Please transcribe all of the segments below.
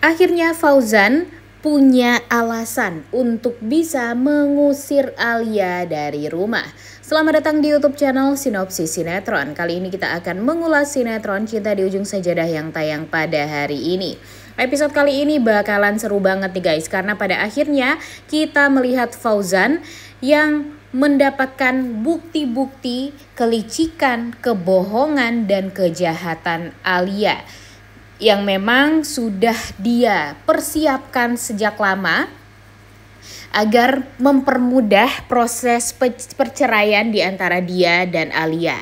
Akhirnya Fauzan punya alasan untuk bisa mengusir Alia dari rumah. Selamat datang di YouTube channel Sinopsis Sinetron. Kali ini kita akan mengulas sinetron Cinta di Ujung Sajadah yang tayang pada hari ini. Episode kali ini bakalan seru banget nih guys, karena pada akhirnya kita melihat Fauzan yang mendapatkan bukti-bukti kelicikan, kebohongan, dan kejahatan Alia yang memang sudah dia persiapkan sejak lama agar mempermudah proses perceraian di antara dia dan Alia.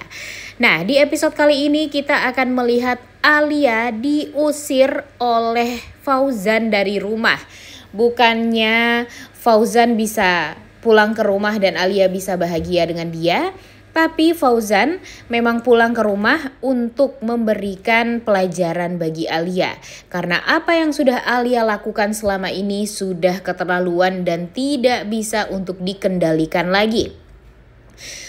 Nah, di episode kali ini kita akan melihat Alia diusir oleh Fauzan dari rumah. Bukannya Fauzan bisa pulang ke rumah dan Alia bisa bahagia dengan dia, tapi Fauzan memang pulang ke rumah untuk memberikan pelajaran bagi Alia. Karena apa yang sudah Alia lakukan selama ini sudah keterlaluan dan tidak bisa untuk dikendalikan lagi.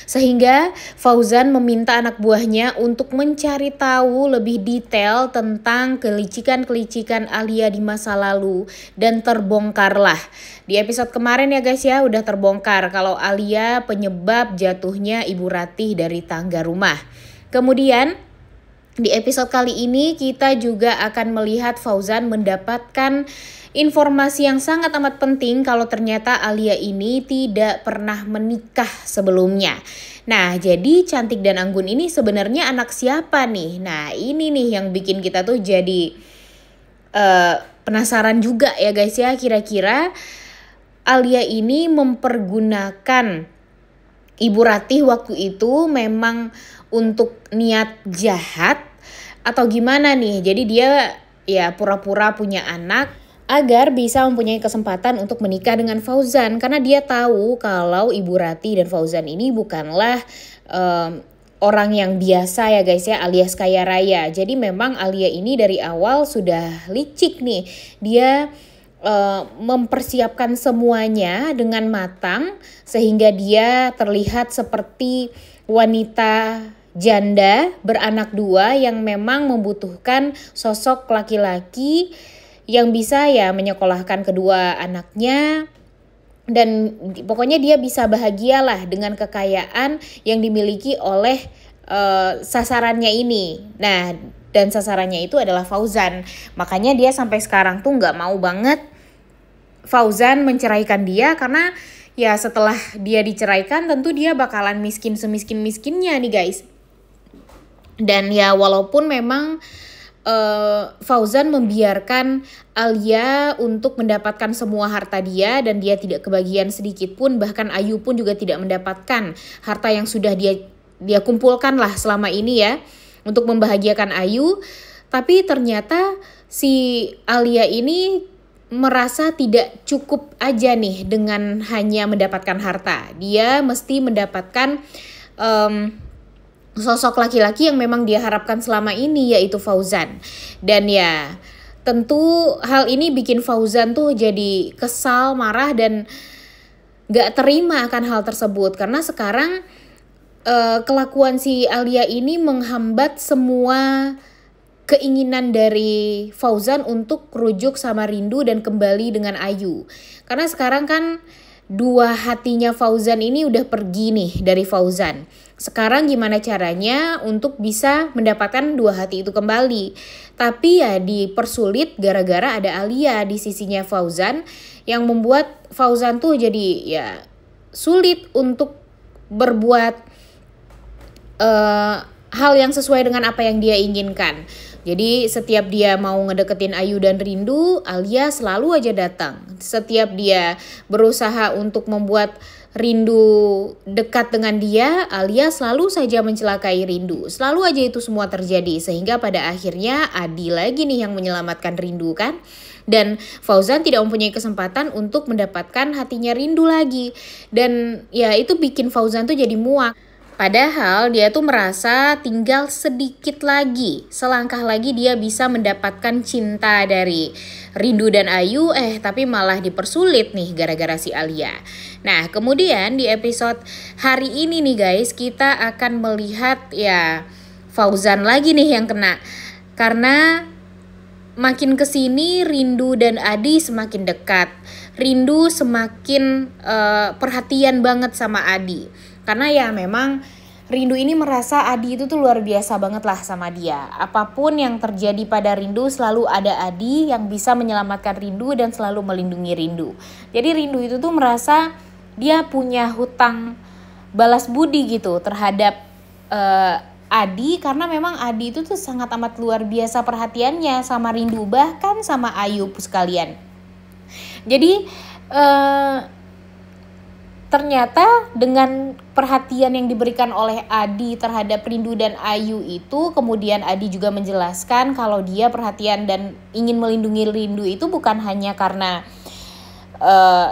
Sehingga Fauzan meminta anak buahnya untuk mencari tahu lebih detail tentang kelicikan-kelicikan Alia di masa lalu, dan terbongkarlah. Di episode kemarin ya guys ya, udah terbongkar kalau Alia penyebab jatuhnya Ibu Ratih dari tangga rumah. Kemudian di episode kali ini kita juga akan melihat Fauzan mendapatkan informasi yang sangat amat penting kalau ternyata Alia ini tidak pernah menikah sebelumnya. Nah, jadi Cantik dan Anggun ini sebenarnya anak siapa nih? Nah, ini nih yang bikin kita tuh jadi penasaran juga ya guys ya, kira-kira Alia ini mempergunakan Ibu Ratih waktu itu memang untuk niat jahat atau gimana nih? Jadi dia ya pura-pura punya anak agar bisa mempunyai kesempatan untuk menikah dengan Fauzan, karena dia tahu kalau Ibu Ratih dan Fauzan ini bukanlah orang yang biasa ya guys ya, alias kaya raya. Jadi memang Alia ini dari awal sudah licik nih. Dia mempersiapkan semuanya dengan matang sehingga dia terlihat seperti wanita janda beranak dua yang memang membutuhkan sosok laki-laki yang bisa ya menyekolahkan kedua anaknya, dan pokoknya dia bisa bahagialah dengan kekayaan yang dimiliki oleh sasarannya ini. Nah, dan sasarannya itu adalah Fauzan. Makanya dia sampai sekarang tuh gak mau banget Fauzan menceraikan dia, karena ya setelah dia diceraikan tentu dia bakalan miskin semiskin-miskinnya nih guys. Dan ya walaupun memang Fauzan membiarkan Alia untuk mendapatkan semua harta dia dan dia tidak kebagian sedikit pun, bahkan Ayu pun juga tidak mendapatkan harta yang sudah dia kumpulkan lah selama ini ya untuk membahagiakan Ayu. Tapi ternyata si Alia ini merasa tidak cukup aja nih dengan hanya mendapatkan harta. Dia mesti mendapatkan sosok laki-laki yang memang dia harapkan selama ini, yaitu Fauzan. Dan ya tentu hal ini bikin Fauzan tuh jadi kesal, marah, dan gak terima akan hal tersebut. Karena sekarang kelakuan si Alia ini menghambat semua keinginan dari Fauzan untuk rujuk sama Rindu dan kembali dengan Ayu. Karena sekarang kan dua hatinya Fauzan ini udah pergi nih dari Fauzan. Sekarang gimana caranya untuk bisa mendapatkan dua hati itu kembali? Tapi ya dipersulit gara-gara ada Alia di sisinya Fauzan yang membuat Fauzan tuh jadi ya sulit untuk berbuat hal yang sesuai dengan apa yang dia inginkan. Jadi setiap dia mau ngedeketin Ayu dan Rindu, Alia selalu aja datang. Setiap dia berusaha untuk membuat Rindu dekat dengan dia, Alia selalu saja mencelakai Rindu. Selalu aja itu semua terjadi, sehingga pada akhirnya Adi lagi nih yang menyelamatkan Rindu kan. Dan Fauzan tidak mempunyai kesempatan untuk mendapatkan hatinya Rindu lagi. Dan ya itu bikin Fauzan tuh jadi muak. Padahal dia tuh merasa tinggal sedikit lagi, selangkah lagi dia bisa mendapatkan cinta dari Rindu dan Ayu, tapi malah dipersulit nih gara-gara si Alia. Nah, kemudian di episode hari ini nih guys, kita akan melihat ya Fauzan lagi nih yang kena. Karena makin kesini Rindu dan Adi semakin dekat. Rindu semakin perhatian banget sama Adi. Karena ya memang Rindu ini merasa Adi itu tuh luar biasa banget lah sama dia. Apapun yang terjadi pada Rindu selalu ada Adi yang bisa menyelamatkan Rindu dan selalu melindungi Rindu. Jadi Rindu itu tuh merasa dia punya hutang balas budi gitu terhadap Adi, karena memang Adi itu tuh sangat amat luar biasa perhatiannya sama Rindu, bahkan sama Ayu sekalian. Jadi ternyata dengan perhatian yang diberikan oleh Adi terhadap Rindu dan Ayu itu, kemudian Adi juga menjelaskan kalau dia perhatian dan ingin melindungi Rindu itu bukan hanya karena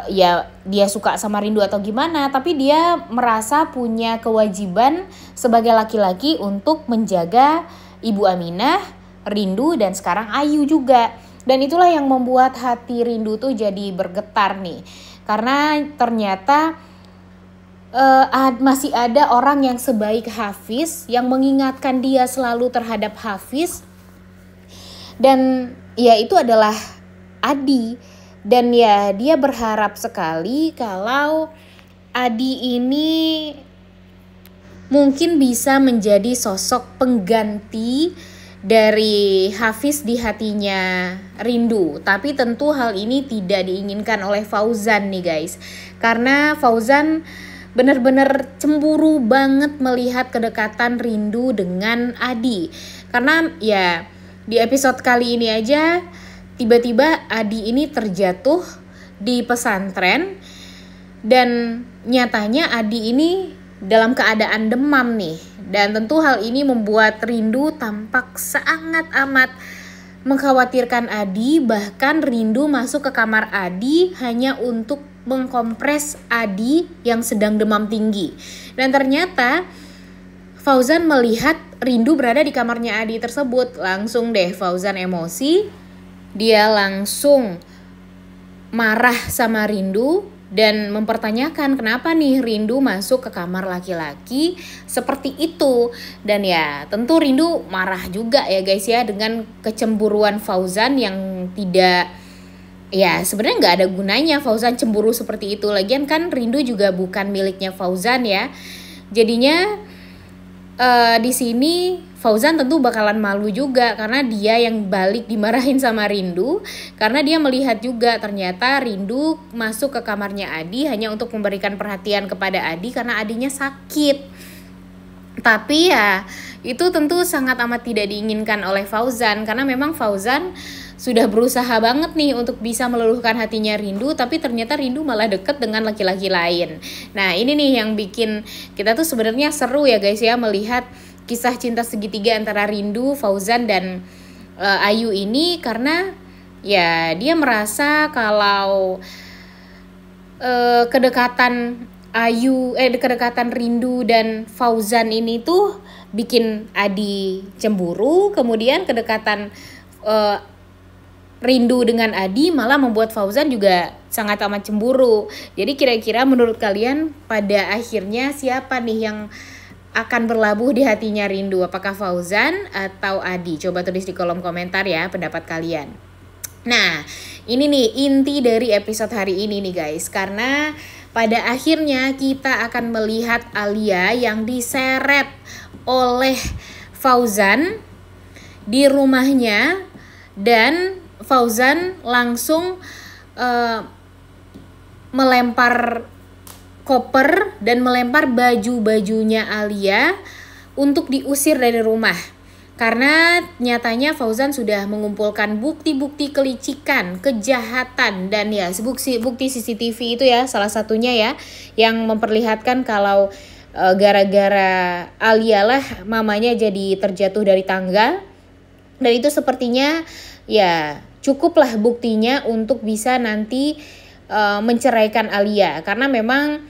ya dia suka sama Rindu atau gimana, tapi dia merasa punya kewajiban sebagai laki-laki untuk menjaga Ibu Aminah, Rindu, dan sekarang Ayu juga. Dan itulah yang membuat hati Rindu tuh jadi bergetar nih, karena ternyata masih ada orang yang sebaik Hafiz yang mengingatkan dia selalu terhadap Hafiz, dan ya itu adalah Adi. Dan ya dia berharap sekali kalau Adi ini mungkin bisa menjadi sosok pengganti dari Hafiz di hatinya Rindu. Tapi tentu hal ini tidak diinginkan oleh Fauzan nih guys, karena Fauzan benar-benar cemburu banget melihat kedekatan Rindu dengan Adi. Karena ya di episode kali ini aja tiba-tiba Adi ini terjatuh di pesantren dan nyatanya Adi ini dalam keadaan demam nih. Dan tentu hal ini membuat Rindu tampak sangat amat mengkhawatirkan Adi. Bahkan Rindu masuk ke kamar Adi hanya untuk mengkompres Adi yang sedang demam tinggi. Dan ternyata Fauzan melihat Rindu berada di kamarnya Adi tersebut. Langsung deh Fauzan emosi. Dia langsung marah sama Rindu dan mempertanyakan kenapa nih Rindu masuk ke kamar laki-laki seperti itu. Dan ya tentu Rindu marah juga ya guys ya dengan kecemburuan Fauzan yang tidak, ya sebenarnya nggak ada gunanya Fauzan cemburu seperti itu. Lagian kan Rindu juga bukan miliknya Fauzan ya. Jadinya di sini Fauzan tentu bakalan malu juga karena dia yang balik dimarahin sama Rindu, karena dia melihat juga ternyata Rindu masuk ke kamarnya Adi hanya untuk memberikan perhatian kepada Adi karena Adinya sakit. Tapi ya itu tentu sangat amat tidak diinginkan oleh Fauzan, karena memang Fauzan sudah berusaha banget nih untuk bisa meluluhkan hatinya Rindu, tapi ternyata Rindu malah deket dengan laki-laki lain. Nah ini nih yang bikin kita tuh sebenarnya seru ya guys ya, melihat kisah cinta segitiga antara Rindu, Fauzan, dan Ayu ini, karena ya dia merasa kalau kedekatan Rindu dan Fauzan ini tuh bikin Adi cemburu, kemudian kedekatan Rindu dengan Adi malah membuat Fauzan juga sangat amat cemburu. Jadi kira-kira menurut kalian pada akhirnya siapa nih yang akan berlabuh di hatinya Rindu? Apakah Fauzan atau Adi? Coba tulis di kolom komentar ya pendapat kalian. Nah ini nih inti dari episode hari ini nih guys, karena pada akhirnya kita akan melihat Alia yang diseret oleh Fauzan di rumahnya, dan Fauzan langsung melempar koper dan melempar baju-bajunya Alia untuk diusir dari rumah. Karena nyatanya Fauzan sudah mengumpulkan bukti-bukti kelicikan, kejahatan, dan ya bukti CCTV itu ya salah satunya ya yang memperlihatkan kalau gara-gara Alia lah mamanya jadi terjatuh dari tangga. Dan itu sepertinya ya cukuplah buktinya untuk bisa nanti menceraikan Alia, karena memang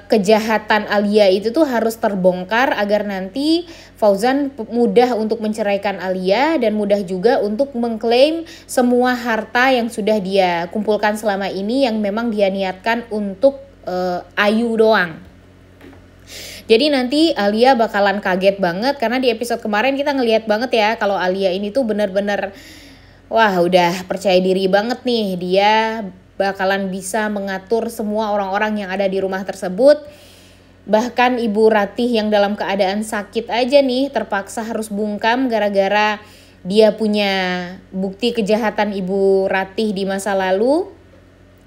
kejahatan Alia itu tuh harus terbongkar agar nanti Fauzan mudah untuk menceraikan Alia dan mudah juga untuk mengklaim semua harta yang sudah dia kumpulkan selama ini yang memang dia niatkan untuk Ayu doang. Jadi nanti Alia bakalan kaget banget, karena di episode kemarin kita ngelihat banget ya kalau Alia ini tuh benar-benar Wah, udah percaya diri banget nih, dia bakalan bisa mengatur semua orang-orang yang ada di rumah tersebut. Bahkan Ibu Ratih yang dalam keadaan sakit aja nih terpaksa harus bungkam gara-gara dia punya bukti kejahatan Ibu Ratih di masa lalu.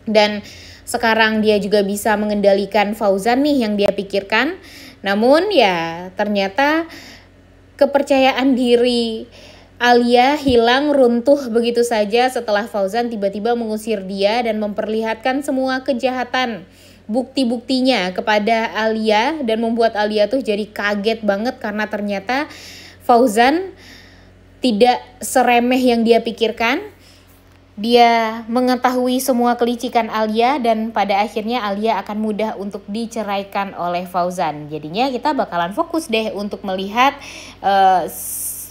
Dan sekarang dia juga bisa mengendalikan Fauzan nih yang dia pikirkan. Namun ya ternyata kepercayaan diri Alia hilang runtuh begitu saja setelah Fauzan tiba-tiba mengusir dia dan memperlihatkan semua kejahatan bukti-buktinya kepada Alia dan membuat Alia tuh jadi kaget banget karena ternyata Fauzan tidak seremeh yang dia pikirkan. Dia mengetahui semua kelicikan Alia dan pada akhirnya Alia akan mudah untuk diceraikan oleh Fauzan. Jadinya kita bakalan fokus deh untuk melihat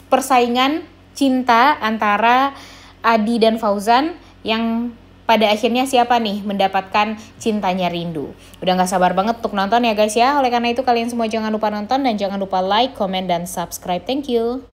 persaingan cinta antara Adi dan Fauzan yang pada akhirnya siapa nih mendapatkan cintanya rindu. Udah gak sabar banget untuk nonton ya guys ya. Oleh karena itu kalian semua jangan lupa nonton dan jangan lupa like, comment, dan subscribe. Thank you.